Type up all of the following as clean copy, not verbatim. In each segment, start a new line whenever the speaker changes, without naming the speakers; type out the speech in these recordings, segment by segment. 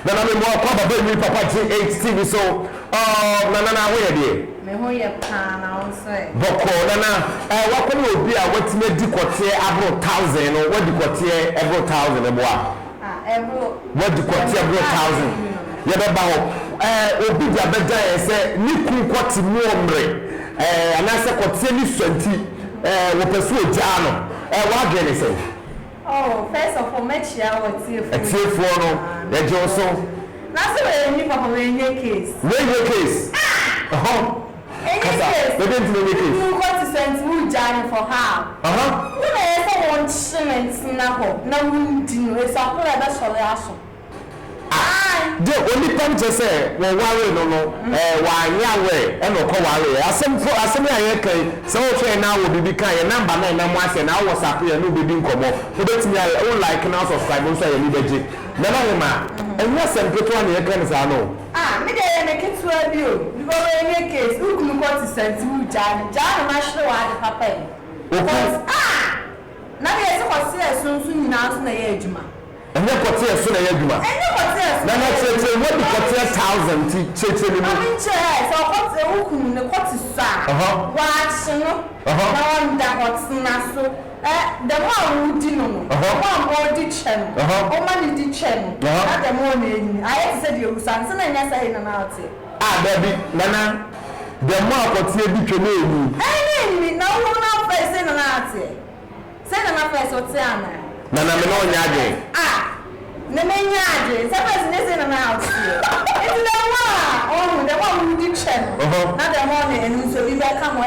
Nana me more kwa baba mi papa TV so nana where dey
me ho ye pa na on say
boko nana wa ko no obi a watime di kote abro 1000 no what di kote abro 1000 e boa
ebro
what di kote abro 1000 ye be ba ho obi dia be dan say ni kun kote mu omre anase kote ni swanti wo pesu oja no wa gene say
oh first of all make sure what
tiefo no ye jo so
na so we ni papa we nye case any case
we didn't know case
you got to send who journey for her we na say one shilling na ho na we di no e sa ko e be so le aso
de only time to say wo worry no wa anya we e no ko worry asem ya ye kan so wo fe na wo bibi kan ye number na mo ase na wo WhatsApp ye no bibi nkomo wo betimi o like na subscribe so ye ni beje na na ma enya sempeto na ye kan sa no
me dey ye make it to bi o because we any case who come got to send who journey ma shire wa de papa because na be se ko se sunsun ni na so na ye adwuma
enye kote eso na ye adwuma na na tete what the kote 1000 ti tete ni mu
ami che so kote ukunu ne kote sa wa chino na wanda kote na so the one who di no one more di chen o ma ni di chen na the more na ni I said you san na nya say na na ate
baby nana the more kote bi twene eni
ni na wo na fa say na na ate say na na fa so te ana
nana me no nya age
na me nya age say person say na na ate it's the one who di chen na the more na enu so bi be come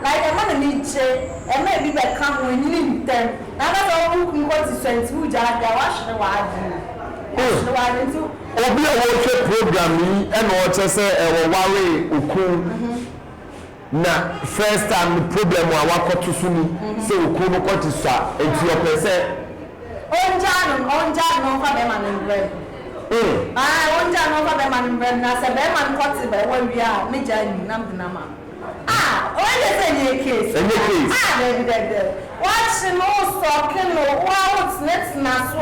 like a man need che e may be be come when you need them na that all who got to send who ja dia wash the word into
obi a wo che program yi e no che say e wo ware okun na first time problem wa wakoto su ni say okun no koto sa enti o pe say
onja no fa be man bread onja no fa be man bread na say be man koto be wa wi a me ja ni nam dinama when they say any case baby watch no so can no what let's na so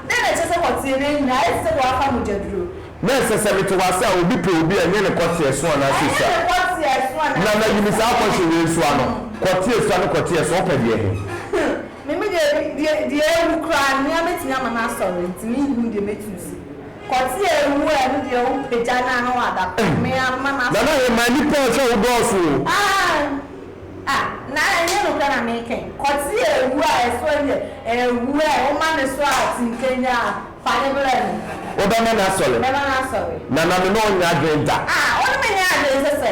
then they just say what you na I say wa fa mu jedru
na se me to wa say obi pe obi enye ne kote eso na sisa na na yimi sa ko se we so ano kote eso no kote eso pa de he
me de e kra ni ameti ama na sorry ntimi hu de metusi kote ewu e no de o peja na no ada me ama na
na e mani pe so o boss
na enye no kana make kote ewu a eso ye ewu e o ma ne so ati nkenya fa ne bele
o ba na sorry na me no nya agenda
o me nya agenda se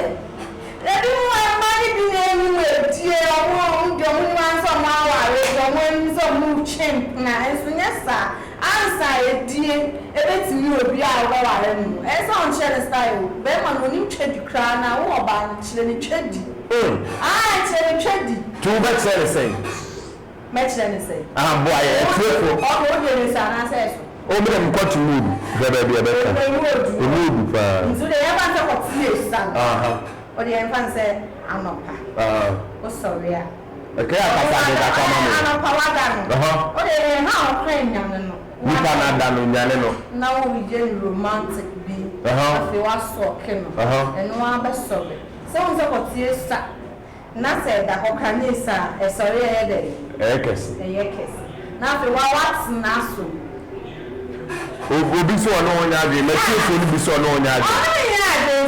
ebi mo mani bi na enu e tie owo ndo mo ni wan so ma wa re do mo ni so mu chimp na eso nya sa ansa edie ebetimi obi a wo wa re nu eso on share style be ma no ni twedi kra na wo oba ni chire ni twedi chire ni twedi
tu be chire say
me chire ni say
boy e trefo
o de ni sa na say so
o me dem kwatu mood be be ka o mood pa
nzu de ya ba ta ko tie sa o de en fan say anopa o sorry a
okay akasa de ka kama mo
anopa wa da no o de na o kran nyam no
nipa na da no nyane no
na wo je romantic bi afi wa so ke no eno wa be sorry so won se ko tie sa na se da ko kan ni sa e sorry e de ekesi na afi wa wat na so
obi so no onya age ma tie so ni bi so no onya age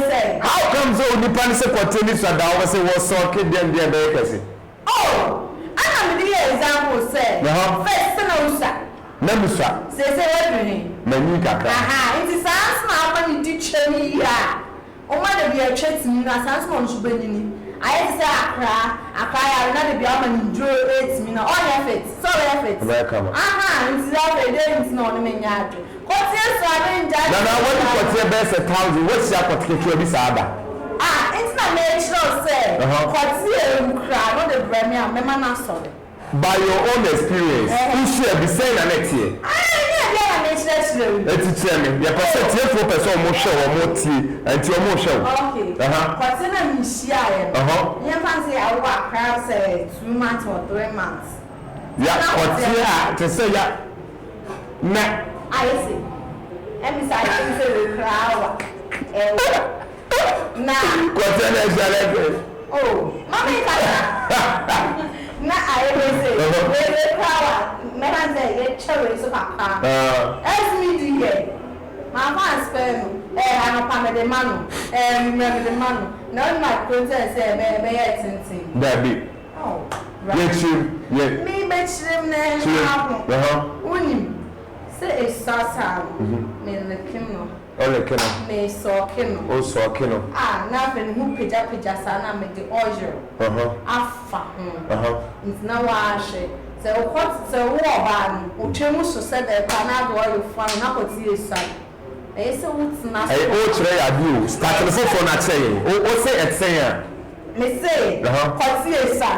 say
how come so nipa ni se ko tie ni so da wo se wo so ke dem be ekesi
ana me di example say first na usa
na musa
se wedwini
mani kaka
nti sans na apa ni di chemi ya o ma de bi a twetimi na sans mo nso benini aye se akra ya na de bi ama ni dro 8 mi na all effort so effort nti za fe de nti na on me nya adwo ko tie so ade nja
na what ko tie be 1000 what sia ko tie bi sa ada
nti na me sure say ko tie kra no de bremi a me ma na sorry
by your own experience who share be say na next year eti cheme ya pese tie for person mo show mo tie enti o mo show
okay kwase na mi shia ye ye fancy awa akra say 2 months or 3 months
ya kwatie a te say ya na
I say emi say we cry na
kote na jalebe
oh mama ka na I say we cry me han say ye chere so papa as me di here my man spare no anopa me de manu me de manu na my princess say me ye tintin
Baby.
oh
Yes, yeah.
Me betchim na hapo unim say e sasa me lekim no
Ole keno.
me so keno
O so keno.
na fe hu peja sa na me de oil afa na wa hye se o kwot se wo ba no o twemu so se de pa na do oil fa na kwoti esa e se wutina so
O kire ya bi o start no for na che o say etsen ya
me say kwoti esa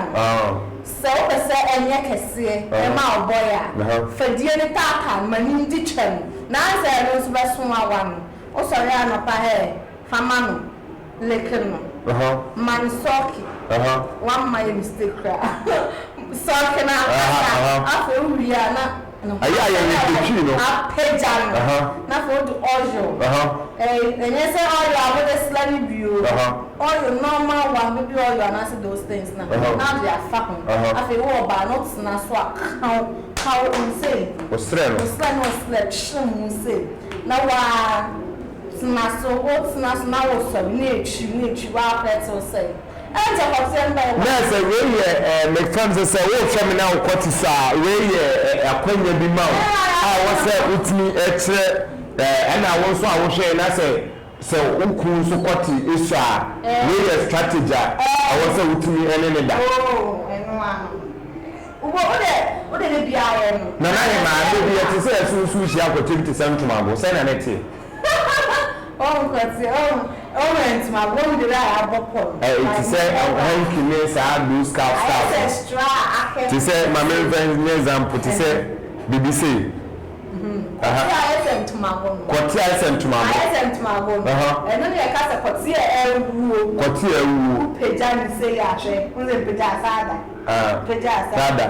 so o se enye kese e ma oboya fadie ne tata mani ndi twem na se no so beso awan o so ya no pa he fama no leken no man soki one my mistake soki na afo wiya na
aya ni twi no
apejan na for the oil enye say oil abo the slimy bio oil normal one baby oil and as those things now they are fun afi wo ba not na so how say
o sre no
shim say na wa na so what na wo so na wa petrol say enter hotel by
na say we ye make fans say wo hwe me na wo kwoti sa we ye akwanya bi ma wo say utimi e kire na wo so a wo hwe na say so ukun so kwoti isu a we ye strategy a wo say utimi ene ne da
eno ano ubo de bia ye no
na ma de bia te say su hia kwoti 27 tomabo say na neti
kwoti went my one de la abopon
it say hanky me say blue scarf
extra
to say my main friend example to say BBC Kwoti isem tumabo
eno ne ka se kwoti ewu peja ni say ya hwe unze peja sada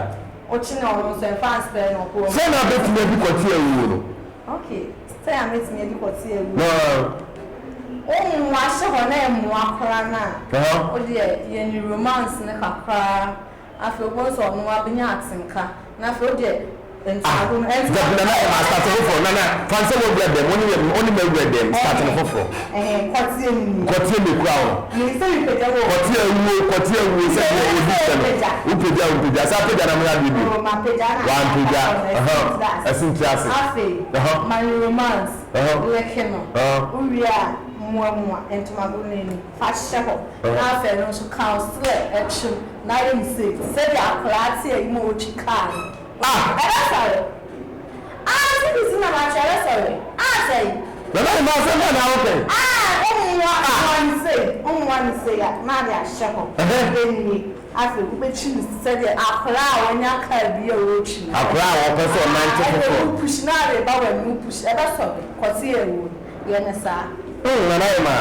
o chine ono so fans pe no ko
say na betime bi kwoti ewu no
okay say am betime bi kwoti ewu
no
o wa se ho na emu akora na o de ye ni romance ne kakra afi obo so no wa benya atenka na afi o de entago
na start for na fancy we bread them only me bread them start for kwoti me kwa o
ni se mi peja wo
kwoti ewu se e upeja sa peja na mra bibi
ma peja na
one peja asintiase
afi my romance lekeno uria muamua entomago neni fa sheho na afi no so counselor action na yin se dia aklati e mo chika sorry. This is not sorry. Say.
No, ma say na okay.
One say na dia shako. Then afi we chi say the akra wonya ka bi o chi.
Akra wo person 94.
Push na dey ba we push. E ba so kwoti ewu. Ye na sa.
Na ma.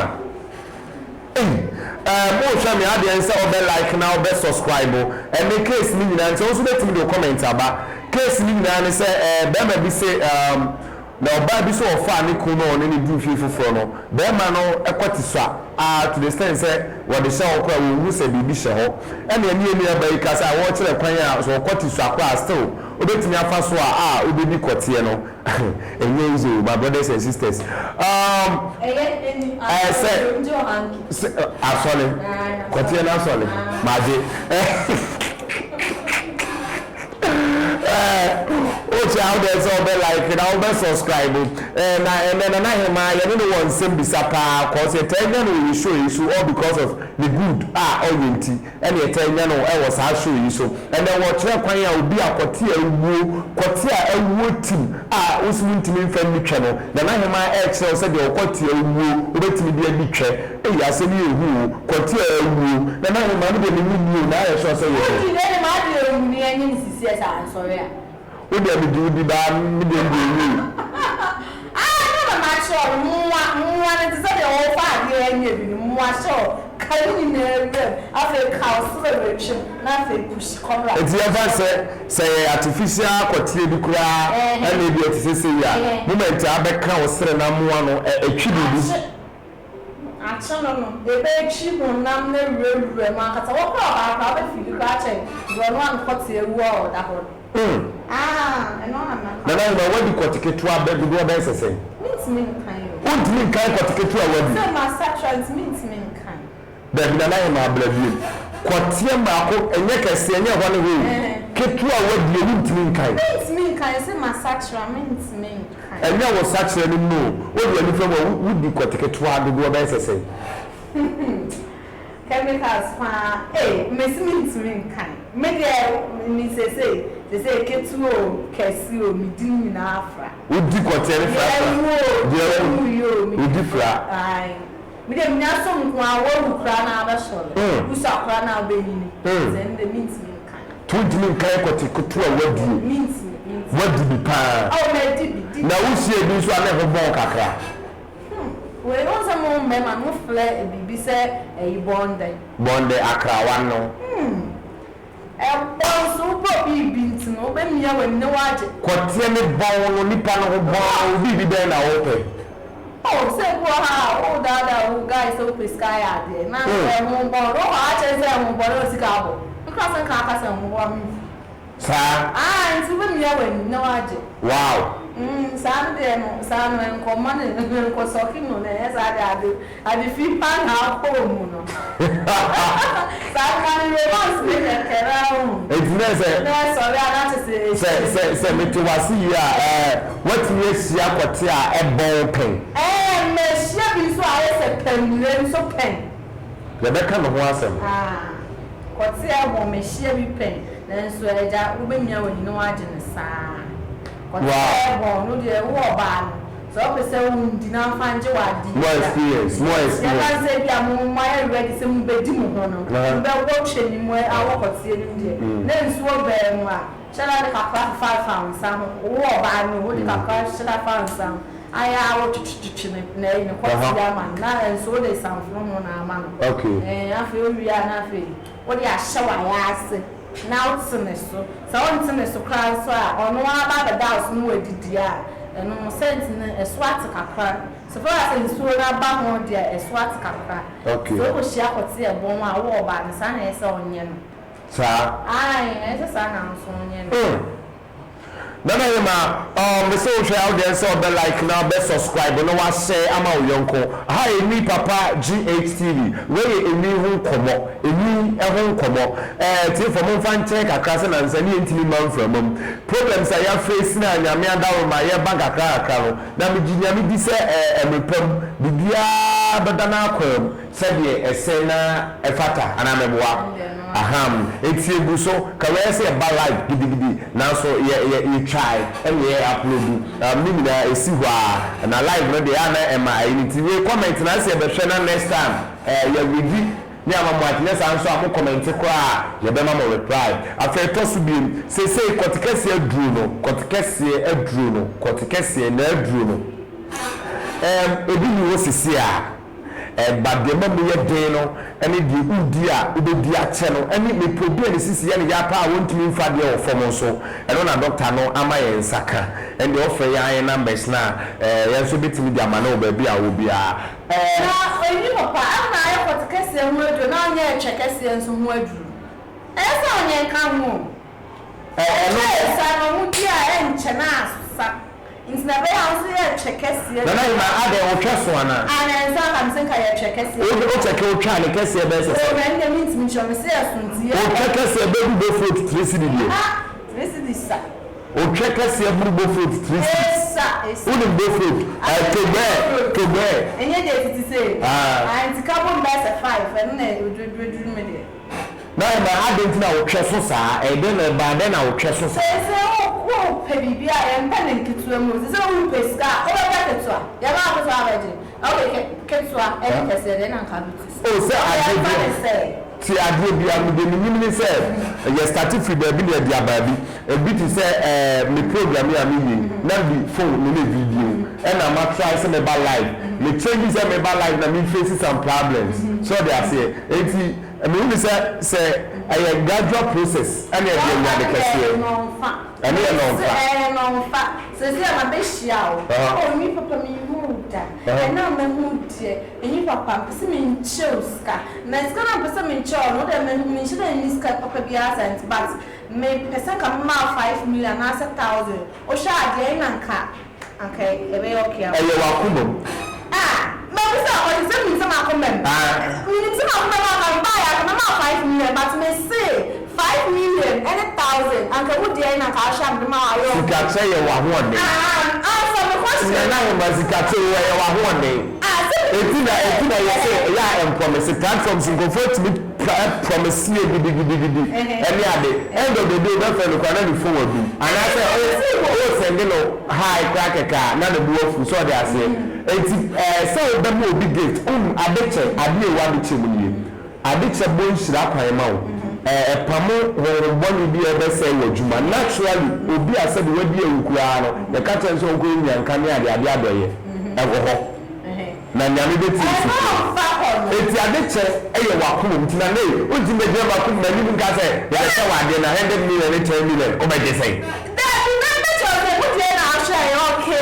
Mo hwa me ade nse obe like na obe subscribe and the case ni nyina nse also let me do comment aba case ni nyina ne say be ma bi say na oba bi so ofa ne ku no ne du fi foforo no be ma no ekwati so to the extent say what the show kwa we hu say bibi she ho and eni aba yi kasa wo kire kwan a so kwati so akwa still obetimi afa so obebi kotie no enye izo my brothers and sisters say asole kotie na asole maje how there's all be like and all be subscribe and then na him you know one sim bisapa cause you tell you we show you so all because of the good orienti and you tell you no I was show you so and then what try kwan ya obi akote ewu team usmu ntimi mfa mi twa no na him excel say the akote ewu obetimi bia bi twa e ya se ni ewu kote ewu na him no be ni na ya show say you
dey ma dey ewu ni enyi sisi esa sorry
we dey be ba me dey ewu
no ma sure muwa ne say the all fa dey enyi bi muwa sure kari ni na afi cows rich na afi push cover
enti ya fa say artificial kotie bi kura na bi etise ya moment abeka wo sere na moa no etwi bibi
no ebe chi mo nam na rure ma kata wo kra ba ba fi ka che go no an kotie wu o da ho eno na
na wadi kotiketu abe bi do ba sese
mean kind
Untimi kan kotiketu awadi
so my sexual means kind
da bi na ma ablabi kotie ma ko enye kese enye ho ne we ketu awadi untimi kan
means kind say my sexual means kind
enye wo sexual ni no wo di fam wudi kotiketu adodo ba sese
chemicals fa means kind me dey me say ketu o kesi o mi din na afra
wudi kotie ni fra wudi fra
ai me dey me aso nko awu kra na abashole usa kra na obeni then the means kind
tuntimi kan kotiketu awadi
means
wadi bi pa
me di
na wusie bi so ane ho bon kakra
we want some men man no flare bibi say bonde
akra wan no
so po bibi ntino be mi ya we ne waje
kotie ne bon no nipa no ho bon bibi den na wo pe
say go ha dada guys so prescribe ade na mo bon ro ha che say mo bon o sika bo nka ka say mo bo mi
sa
nti be mi ya we ne waje
wow
Sunday no Nkomo ne ko soki no na esa ade fi pan ha home no Sunday we want to be around
it's
sorry I don't
say me to wasi ya what you see akote a ebon pen
me sia bi so aye se pen le so pen
le be kan ho asem
kote a bo me sia bi pen na so eja wo be mia wani no waje ne saa wow no de wo ba so pe se undi na fanje wadi
more experience
ya say bia mo my ready se mo bedi mo ho no be wo hwe ni mo awo kotie ni de na nsuo be mo a shala de kakra 5 pounds am wo ba no wo de kakra shala pounds am aya wo chichichi na ni kotie am na nsuo de sanfro mo na ama no
okay
afi o wi na afi wo de ahyewa ya ase now so on so cry so ono aba the house no edidi a eno sent na eswat kakra so for as so na ba ho dia eswat kakra
okay
so ko shia kote e bon a wo ba na sa na ese onye no
sa
ai ese sa na so onye no
Nana yema me say share out there so be like now be subscribe no wa share ama oyonko hi me papa GHTV where emi hu Nkomo emi ho Nkomo ti for mo fan check akra se na nsani entimi man from problems I have face na nyame adawo ma ye bank akra no na me ginyame di se emepam bibia badana akwam se de ese na efata ana meboa aham etie bu so ka we say ba live gidigidi na so ye try and we upload me na esi hwa na live no dey na ema unity we comment na say be hwe na next time ya review ni amamu atine san so am comment ko a ye be ma mo reply after to so bi say kotikese aduru no kotikese na aduru no ebi ni wo sisi a badema mu ye den no ene di udi a ubedi a che no ene me problem sisi ye ne ya pa wontumi mfa de ofom so eno na doctor no ama ye nsaka ene de ofre ya ye numbers na ye so betimi di ama na obabi a wo bia
na eni papa ana ye kotikese hu edu na anya echekese nso hu edu esa onye nka hu no esa no mu di a enche na asa Instead of chekesi.
Na ma ade o tweso ana.
Ana nsa ka msenka ya chekesi.
O cheke o twa ne kese be se.
O rende means me chome se asunti.
O chekesi be bu fruit 3 cedi die.
3 cedi sa.
O chekesi bu fruit 3 cedi.
Esa.
O ni bu fruit. Tobe.
Enye de titi se. Anti carbon base 5 and na odu me de.
Na ma ade ntina o tweso sa e de na ba de na o tweso sa.
Ko pe bibia e mpa ne nkitua mu se wo peska o ba ketua ya ba ko so abaje okay ketua e kese de na nka bitis
o se ade ti ade bia mu de ni se ye start free there bi na dia ba bi e bi ti se me program ya mi yi na bi phone me video e na ma try se me ba live me change se me ba live na me face some problems so they say enti me say a gradual process and e dey na the kese and e no fa
so say am be hia o mi papa mi hu da and now me hu tie eni papa se me nchew ska na ska na pese me nchew no de me shi da ni ska papa bi asant but me pese ka ma 5 million na 1000 o sha ade na nka okay e be okay
e ye wa kumo
but we say o say me say ma come we say ma come ma buy ya na 5 million but me say 5 million and 1,000 and ka would dey na ka sham ma ayo
sika che ye wa ho ne
answer the question
na ma sika che ye wa ho ne etina ye say ya promise platforms go for to promise you gidi any ade end of the day that fellow kwa na the forward do and I say oh send no high cracker na the buofu so they say so the mo big gift adeche ade e wa bi chemu adeche bon shira kwan ma wo pamo wo boni bi e be say wajuma naturally obi ase de wadi ewukura no the catch so nko nyanka ne ade adoye e wo ho na nyame beti eti adeche eye wakom ntina ne oji meje wakom na ni nka say ya se wade na 100 million 10 million o be je say
that remember to say put in na share okay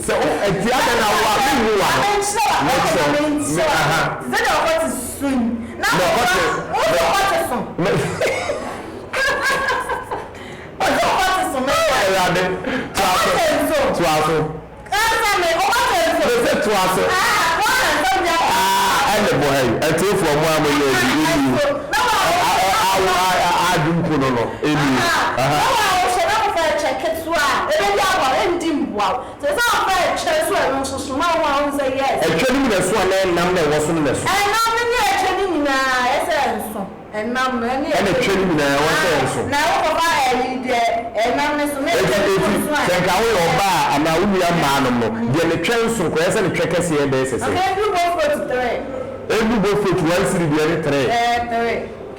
so eti ada na wa mi wa
that what is soon now what is soon
and the boy, I told for one way, I do no.
Check it so there's not fair church where so small one say yes.
Actually, that's one number wasn't this.
And now me essence. And now many
and a training now
and now so many
think I will buy and I will be a man. The chance to question the checkers here basis.
Okay, you go for 3.
Every go for 1 city the
3.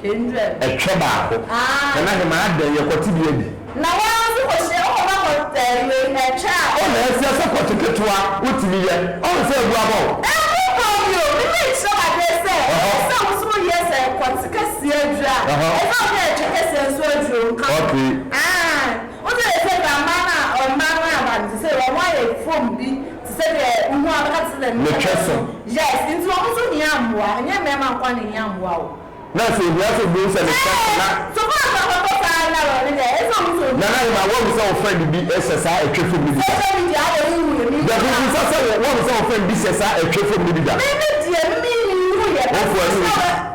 Kindred.
A chaba. And I am there your quotidian.
Now I was about a child.
Oh, yes, yes, I got to get to what to me. Oh, say bravo.
So I just said, so yes, I want to get here. I found a check okay. What did I say about Mana or Mana to say, why a phone be to say, we want to the yes, into also Yamwa, and your mamma one in Yamwa.
That's it, we have to do something.
So far,
I want some friend to be SSI a trip for me. The one some friend be SSI a trip for me.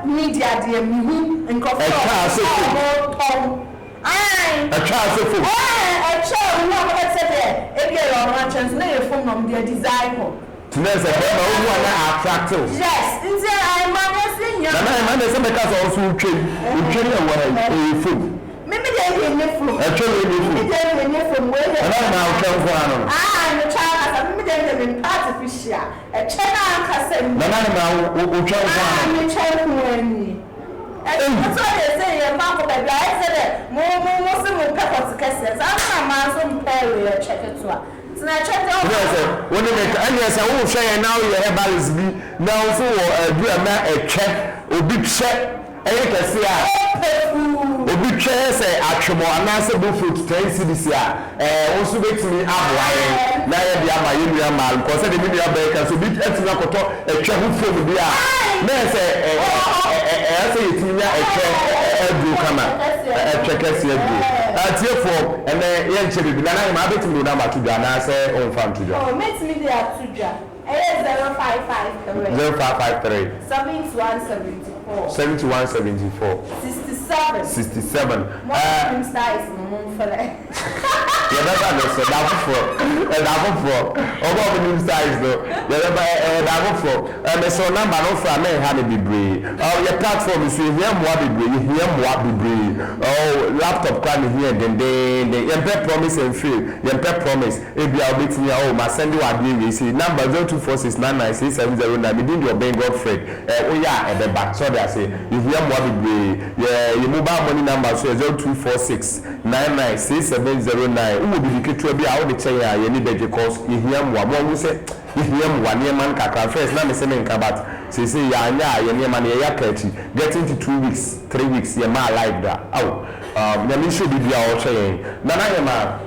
Media, dear me, and coffee. A child so
full.
A child who have said there, a girl on one translator from their desire.
There's a one attractive.
Yes, I'm honestly young.
And I because also train food.
Maybe they hear from where
and I now come from.
And the child has been artificial. A child has said, that's what they say. About the guy said, more pepper to cases. I'm a some perry check it to her. So I checked out.
When you make any as I will say now you have balance be now so do a check or big check. I can see obi twa say atwemo anase bo fruit 10 cedis also bet me abwaye na ye dia ma ye mal because the media baker so bit etina koto etwa hu fom bia na say say yetinya edu kama kese edu atie for and ye nche bibi na ma bet me na ma tudwa na say on fan tudwa
oh met me there tudwa 0553 7174
67
more size no for that
yeah that's that for over the size though yeah that for so number no for me ha be brave your platform is here more be brave oh laptop can here then you promise and fail you promise if you are waiting oh my send you a see number 0246996709 within your Bengal friend oh yeah at the back so they say if you have more be yeah your mobile money number so 0246996709 who will be the to be out the chair you need because if you have more say Him one year man kakra first na me say me nka but say ya anya ye near man ye yakati getting to 2 weeks 3 weeks ye ma live da oh na me should be dia o che na na ye ma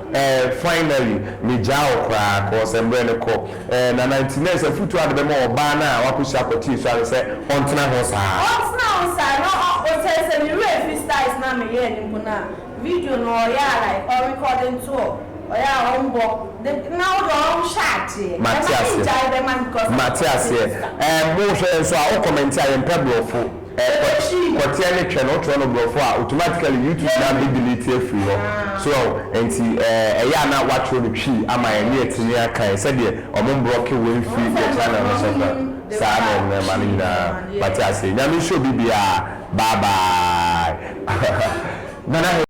finally me jao kwa ko sembre ne ko na 99 se futu ade be mo oba na wakusi akoti so say ontena ho sa
no o say me re freestyle na me ye ni na video no ya like or recording too. Oya ombo now do shati Matthias mo hwe so a comment a yem pebblefo kotia ne twa no twa no blofo a automatically YouTube na be delete free ho so enti eya na watch no twi ama ye etini aka se de omo block we free the channel no so sa na manina Matthias nyame show bibia bye bye nana